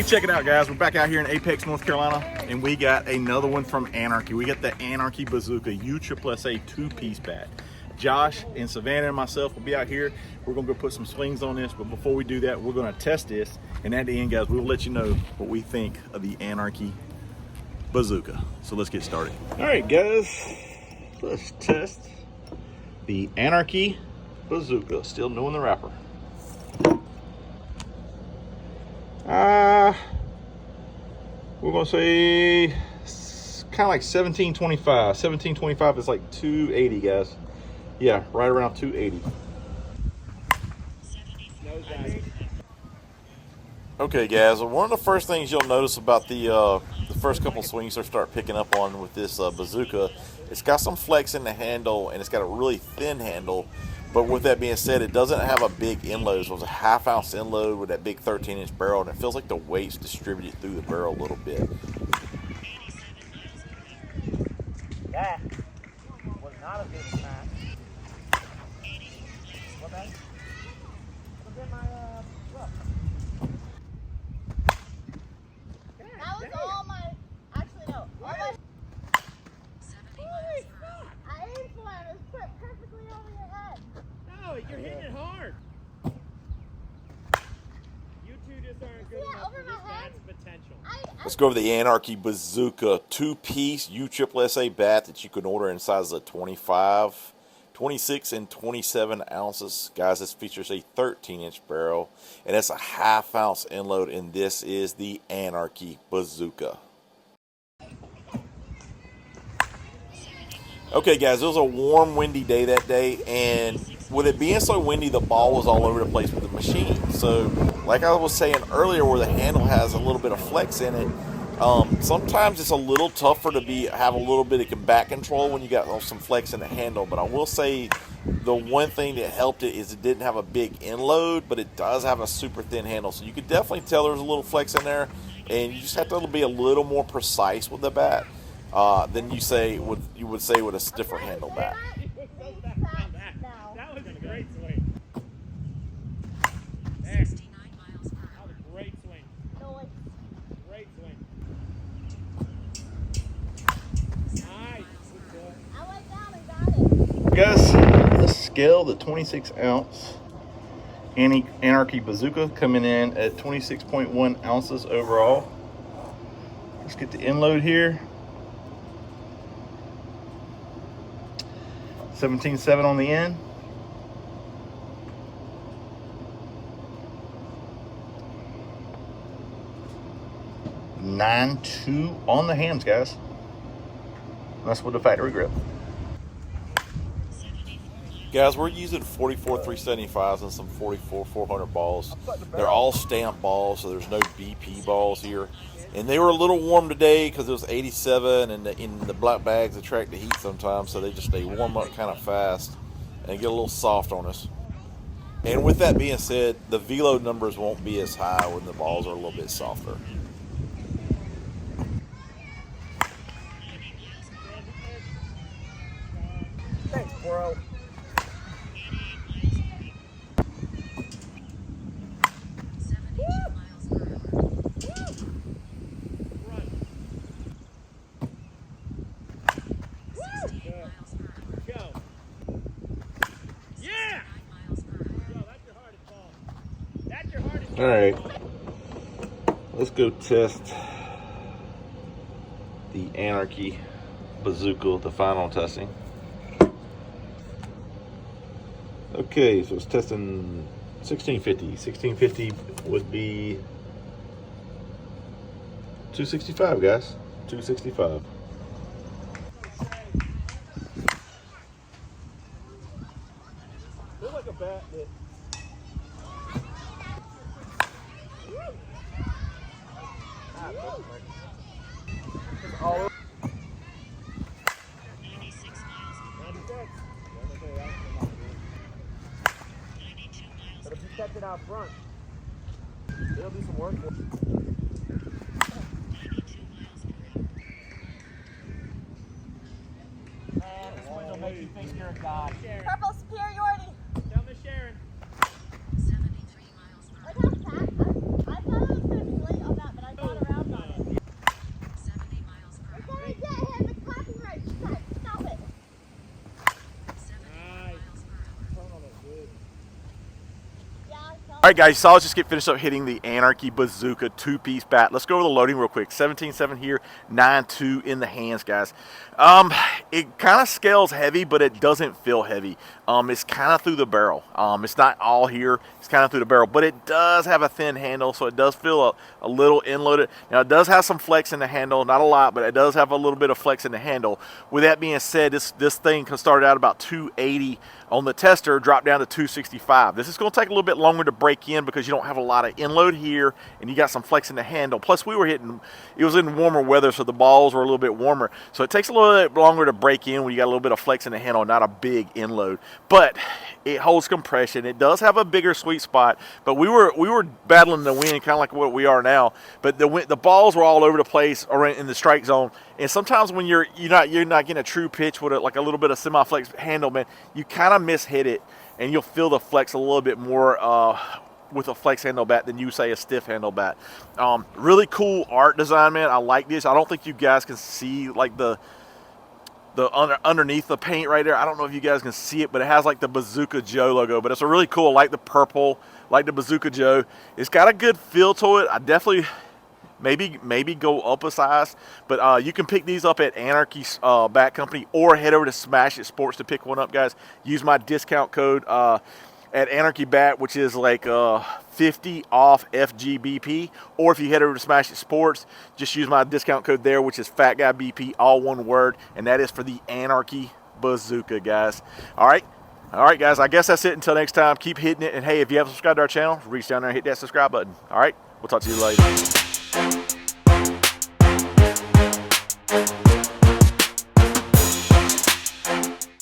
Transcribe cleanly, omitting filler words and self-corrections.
check it out, guys. We're back out here in Apex, North Carolina, and we got another one from Anarchy. We got the Anarchy Bazooka USSSA two-piece bat. Josh and Savannah and myself will be out here. We're gonna go put some swings on this, but before we do that, we're gonna test this, and at the end, guys, we'll let you know what we think of the Anarchy Bazooka. So let's get started. All right, guys, let's test the Anarchy Bazooka. Still doing the wrapper. We're gonna say kind of like 1725. 1725 is like 280, guys. Yeah, right around 280. Okay, guys. Well, one of the first things you'll notice about the first couple swings you start picking up on with this bazooka, it's got some flex in the handle and it's got a really thin handle. But with that being said, it doesn't have a big end load. So it's a half-ounce end load with that big 13-inch barrel, and it feels like the weight's distributed through the barrel a little bit. That was not a good match. What that? Was in my truck. That was all my. Actually, no. All my. Holy fuck! I aimed for it. It was put perfectly over your head. No, you're hitting it hard. You two just aren't good enough for this bat's potential. Let's go over the Anarchy Bazooka two-piece USSSA bat that you can order in sizes of 25, 26, and 27 ounces. Guys, this features a 13-inch barrel, and it's a half-ounce end load, and this is the Anarchy Bazooka. Okay, guys, it was a warm, windy day that day, and with it being so windy, the ball was all over the place with the machine. So, like I was saying earlier, where the handle has a little bit of flex in it, sometimes it's a little tougher to have a little bit of back control when you got some flex in the handle. But I will say the one thing that helped it is it didn't have a big end load, but it does have a super thin handle. So you could definitely tell there's a little flex in there, and you just have to be a little more precise with the bat than you would say with a different handle bat. That was a great swing. There. 69 miles per hour. That was a great swing. Noise. Great swing. Nice. Good job. I went down and got it. Guys, let's scale the 26-ounce Anarchy Bazooka, coming in at 26.1 ounces overall. Let's get the end load here. 17.7 on the end. 9.2 on the hands, guys. That's with the factory grip. Guys, we're using 44 375s and some 44 400 balls. They're all stamped balls, so there's no BP balls here. And they were a little warm today because it was 87, and the black bags attract the heat sometimes, so they warm up kind of fast and get a little soft on us. And with that being said, the velo numbers won't be as high when the balls are a little bit softer. Thanks, bro. All right, let's go test the Anarchy Bazooka, the final testing. Okay, so it's testing 1650. 1650 would be 265, guys. 265. Looks like a bat that. All 96 miles. 96. But if you kept it out front, it'll do some work for you. 92 miles per hour. Man, this wind will make you think you're a god. Purple superiority. Tell me, Sharon. 73 miles per hour. Look how fast. I thought it was going to be late on that, but All right, guys, so I'll just get finished up hitting the Anarchy Bazooka 2-piece bat. Let's go over the loading real quick. 17.7 here, 9.2 in the hands, guys. It kind of scales heavy, but it doesn't feel heavy. It's kind of through the barrel. It's not all here. It's kind of through the barrel, but it does have a thin handle, so it does feel a little end-loaded. Now, it does have some flex in the handle, not a lot, but it does have a little bit of flex in the handle. With that being said, this thing can start out about 280 on the tester, drop down to 265. This is going to take a little bit longer to break in because you don't have a lot of inload here, and you got some flex in the handle. Plus, we were hitting, it was in warmer weather, so the balls were a little bit warmer. So it takes a little bit longer to break in when you got a little bit of flex in the handle, not a big inload. But it holds compression. It does have a bigger sweet spot, but we were battling the wind, kind of like what we are now. But the balls were all over the place or in the strike zone. And sometimes when you're not getting a true pitch with like a little bit of semi-flex handle, man, you kind of mishit it, and you'll feel the flex a little bit more with a flex handle bat than you say a stiff handle bat. Really cool art design, man. I like this. I don't think you guys can see like the underneath the paint right there. I don't know if you guys can see it, but it has like the Bazooka Joe logo. But it's a really cool. I like the purple, like the Bazooka Joe. It's got a good feel to it. I definitely maybe go up a size, but you can pick these up at Anarchy Bat Company or head over to Smash It Sports to pick one up, guys. Use my discount code at Anarchy Bat, which is like 50 off FGBP, or if you head over to Smash It Sports, just use my discount code there, which is Fat Guy BP, all one word, and that is for the Anarchy Bazooka, guys. All right, guys, I guess that's it. Until next time, keep hitting it, and hey, if you haven't subscribed to our channel, reach down there and hit that subscribe button. All right, we'll talk to you later.